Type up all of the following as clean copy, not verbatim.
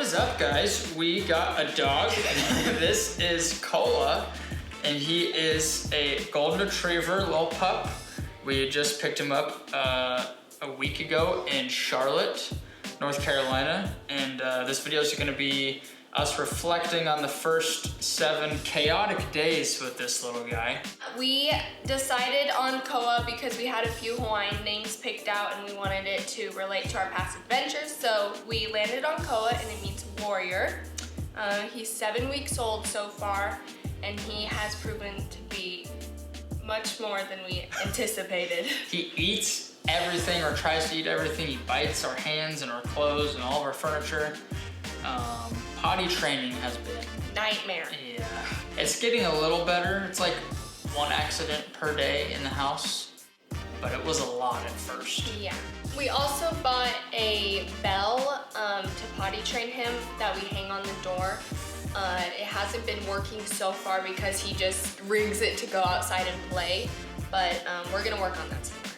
is up, guys? We got a dog. This is Cola, and he is a golden retriever, little pup. We just picked him up a week ago in Charlotte, North Carolina, and this video is going to be us reflecting on the first 7 chaotic days with this little guy. We decided on Koa because we had a few Hawaiian names picked out and we wanted it to relate to our past adventures, so we landed on Koa, and it means warrior. He's 7 weeks old so far, and he has proven to be much more than we anticipated. He eats everything, or tries to eat everything. He bites our hands and our clothes and all of our furniture. Potty training has been nightmare. Yeah, it's getting a little better. It's like 1 accident per day in the house, but it was a lot at first. Yeah. We also bought a bell to potty train him that we hang on the door. It hasn't been working so far because he just rigs it to go outside and play, but we're gonna work on that some more.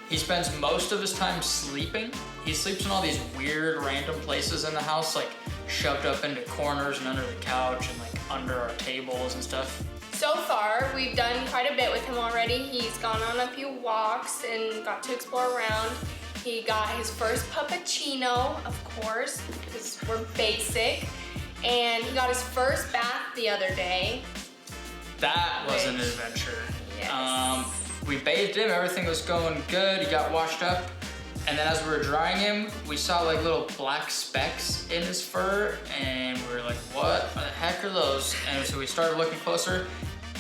He spends most of his time sleeping. He sleeps in all these weird random places in the house, like shoved up into corners and under the couch and like under our tables and stuff. So far, we've done quite a bit with him already. He's gone on a few walks and got to explore around. He got his first puppuccino, of course, because we're basic. And he got his first bath the other day. That was an adventure. Yes. We bathed him, everything was going good. He got washed up. And then as we were drying him, we saw like little black specks in his fur, and we were like, what the heck are those? And so we started looking closer,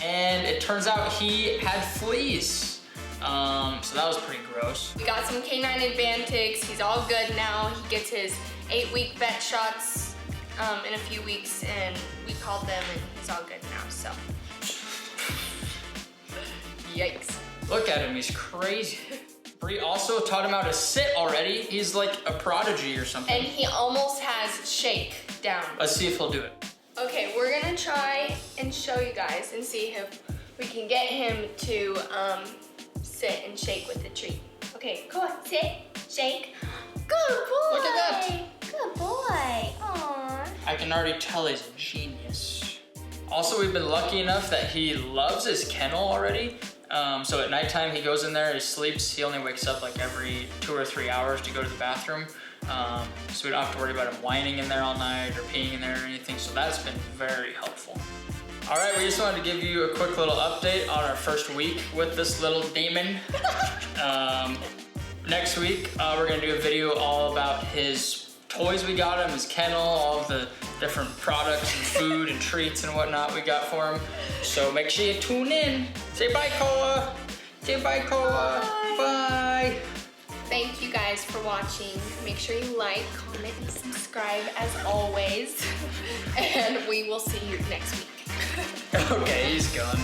and it turns out he had fleas. So that was pretty gross. We got some canine antibiotics. He's all good now. He gets his 8-week vet shots in a few weeks, and we called them, and he's all good now, so. Yikes. Look at him, he's crazy. BREE also taught him how to sit already. He's like a prodigy or something. And he almost has shake down. Let's see if he'll do it. Okay, we're gonna try and show you guys and see if we can get him to sit and shake with the treat. Okay, go on, sit, shake. Good boy. Look at that. Good boy. Aww. I can already tell he's a genius. Also, we've been lucky enough that he loves his kennel already. So at nighttime he goes in there, he sleeps, he only wakes up like every 2 or 3 hours to go to the bathroom. So we don't have to worry about him whining in there all night or peeing in there or anything, so that's been very helpful. All right, we just wanted to give you a quick little update on our first week with this little demon. Next week, we're gonna do a video all about his toys we got him, his kennel, all of the different products and food and treats and whatnot we got for him. So make sure you tune in. Say bye, Koa. Say bye, Koa. Bye. Thank you guys for watching. Make sure you like, comment, and subscribe as always. And we will see you next week. Okay, he's gone.